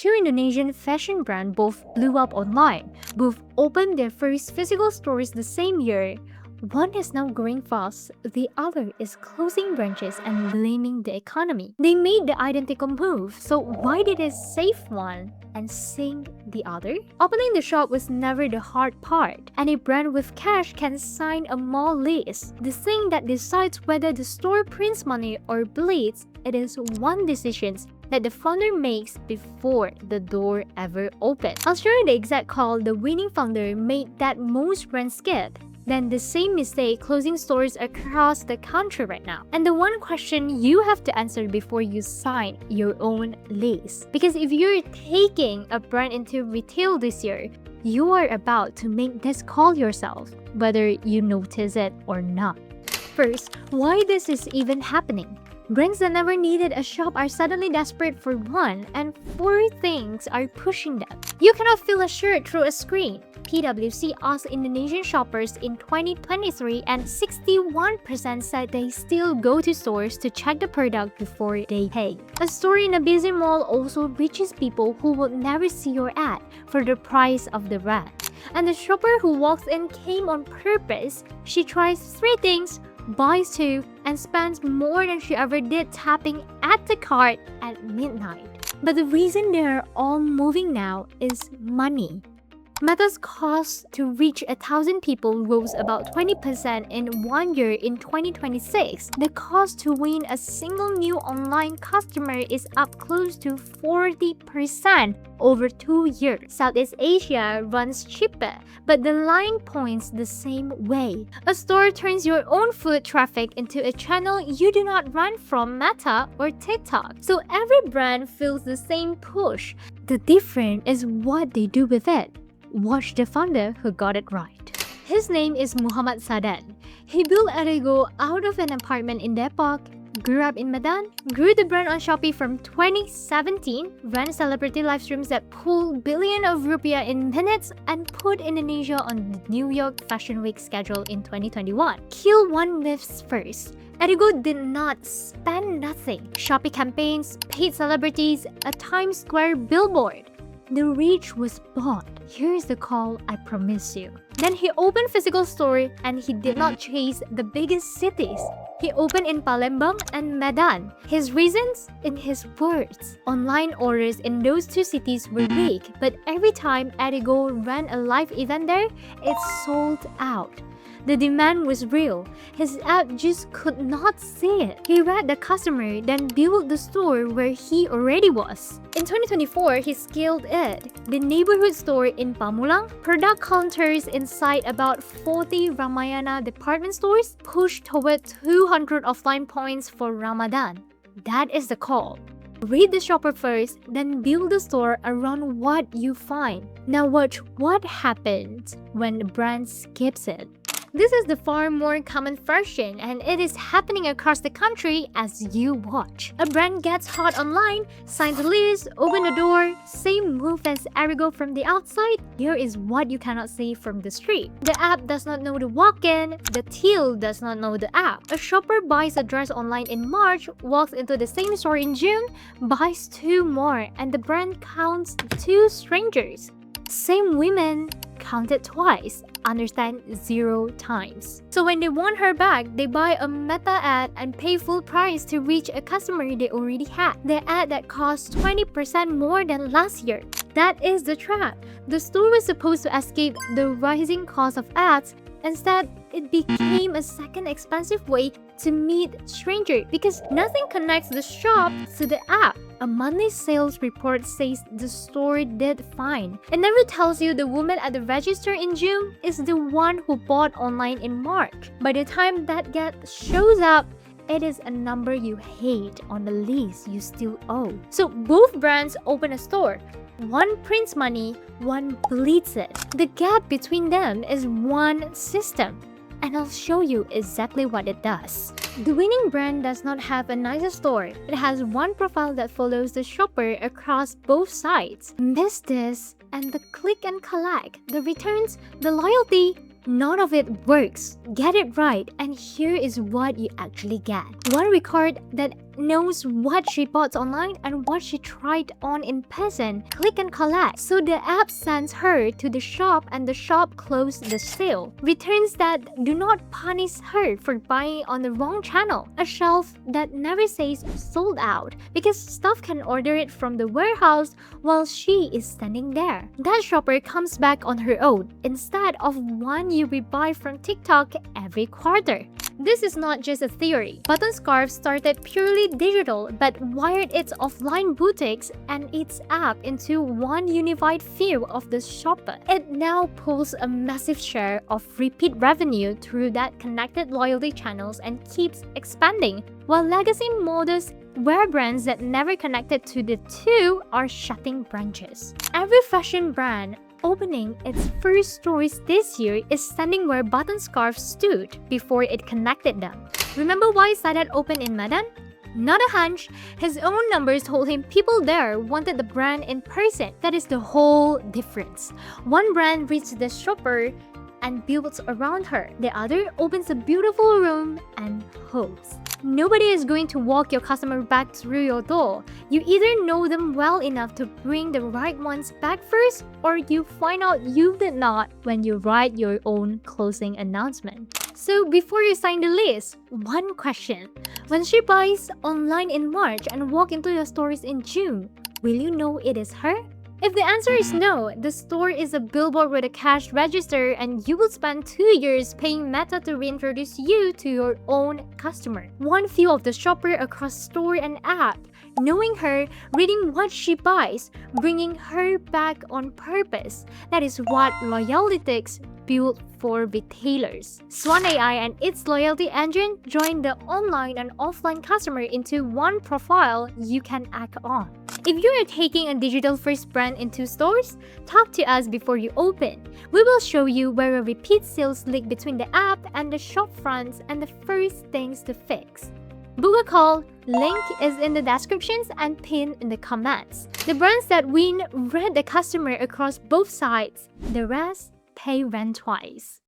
Two Indonesian fashion brands both blew up online. Both opened their first physical stores the same year. One is now growing fast, the other is closing branches and blaming the economy. They made the identical move, so why did they save one and sink the other? Opening the shop was never the hard part. Any brand with cash can sign a mall lease. The thing that decides whether the store prints money or bleeds, it is one decision that the founder makes before the door ever opens. I'll show you the exact call the winning founder made that most brands skip. Then the same mistake closing stores across the country right now. And the one question you have to answer before you sign your own lease. Because if you're taking a brand into retail this year, you are about to make this call yourself, whether you notice it or not. First, why this is even happening. Brands that never needed a shop are suddenly desperate for one, and four things are pushing them. You cannot fill a shirt through a screen. PwC asked Indonesian shoppers in 2023 and 61% said they still go to stores to check the product before they pay. A store in a busy mall also reaches people who will never see your ad for the price of the brand. And the shopper who walks in came on purpose. She tries 3 things, buys 2, and spends more than she ever did tapping at the cart at midnight. But the reason they are all moving now is money. Meta's cost to reach 1,000 people rose about 20% in 1 year in 2026. The cost to win a single new online customer is up close to 40% over 2 years. Southeast Asia runs cheaper, but the line points the same way. A store turns your own foot traffic into a channel you do not run from Meta or TikTok. So every brand feels the same push. The difference is what they do with it. Watch the founder who got it right. His name is Muhammad Sadat. He built Erigo out of an apartment in Depok, grew up in Medan, grew the brand on Shopee from 2017, ran celebrity live streams that pulled billions of rupiah in minutes, and put Indonesia on the New York Fashion Week schedule in 2021. Kill one myth first. Erigo did not spend nothing. Shopee campaigns, paid celebrities, a Times Square billboard. The reach was bought. Here's the call I promise you. Then he opened physical store and he did not chase the biggest cities. He opened in Palembang and Medan. His reasons? In his words. Online orders in those 2 cities were weak, but every time Erigo ran a live event there, it sold out. The demand was real. His app just could not see it. He read the customer, then built the store where he already was. In 2024, he scaled it. The neighborhood store in Pamulang, product counters inside about 40 Ramayana department stores, pushed toward 200 offline points for Ramadan. That is the call. Read the shopper first, then build the store around what you find. Now watch what happens when the brand skips it. This is the far more common version, and it is happening across the country as you watch. A brand gets hot online, signs a lease, open the door, same move as Erigo from the outside. Here is what you cannot see from the street. The app does not know the walk-in, the till does not know the app. A shopper buys a dress online in March, walks into the same store in June, buys 2 more, and the brand counts 2 strangers. Same women, counted twice, understand 0 times. So when they want her back, they buy a Meta ad and pay full price to reach a customer they already had. The ad that costs 20% more than last year. That is the trap. The store was supposed to escape the rising cost of ads. Instead, it became a second expensive way to meet strangers because nothing connects the shop to the app. A monthly sales report says the store did fine. It never tells you the woman at the register in June is the one who bought online in March. By the time that shows up, it is a number you hate on the lease you still owe. So both brands open a store. One prints money, one bleeds it. The gap between them is one system. And I'll show you exactly what it does. The winning brand does not have a nicer store. It has one profile that follows the shopper across both sides. Miss this, and the click and collect, the returns, the loyalty, none of it works. Get it right, and here is what you actually get. One record that knows what she bought online and what she tried on in person. Click and collect. So the app sends her to the shop and the shop closes the sale. Returns that do not punish her for buying on the wrong channel. A shelf that never says sold out because staff can order it from the warehouse while she is standing there. That shopper comes back on her own instead of one you rebuy from TikTok every quarter. This is not just a theory. Button Scarf started purely digital but wired its offline boutiques and its app into one unified view of the shopper. It now pulls a massive share of repeat revenue through that connected loyalty channels and keeps expanding, while legacy models where brands that never connected to the two are shutting branches. Every fashion brand opening its first stores this year is standing where Button Scarf stood before it connected them. Remember why Sadat opened in Medan? Not a hunch. His own numbers told him people there wanted the brand in person. That is the whole difference. One brand reaches the shopper and builds around her. The other opens a beautiful room and hopes. Nobody is going to walk your customer back through your door. You either know them well enough to bring the right ones back first, or you find out you did not when you write your own closing announcement. So before you sign the lease, one question. When she buys online in March and walk into your stores in June, will you know it is her? If the answer is no, the store is a billboard with a cash register and you will spend 2 years paying Meta to reintroduce you to your own customer. One view of the shopper across store and app, knowing her, reading what she buys, bringing her back on purpose. That is what Loyalytics built for retailers. Swan AI and its loyalty engine join the online and offline customer into one profile you can act on. If you are taking a digital-first brand into stores, talk to us before you open. We will show you where a repeat sales leak between the app and the shop fronts and the first things to fix. Book a call, link is in the descriptions and pin in the comments. The brands that win read the customer across both sides. The rest pay rent twice.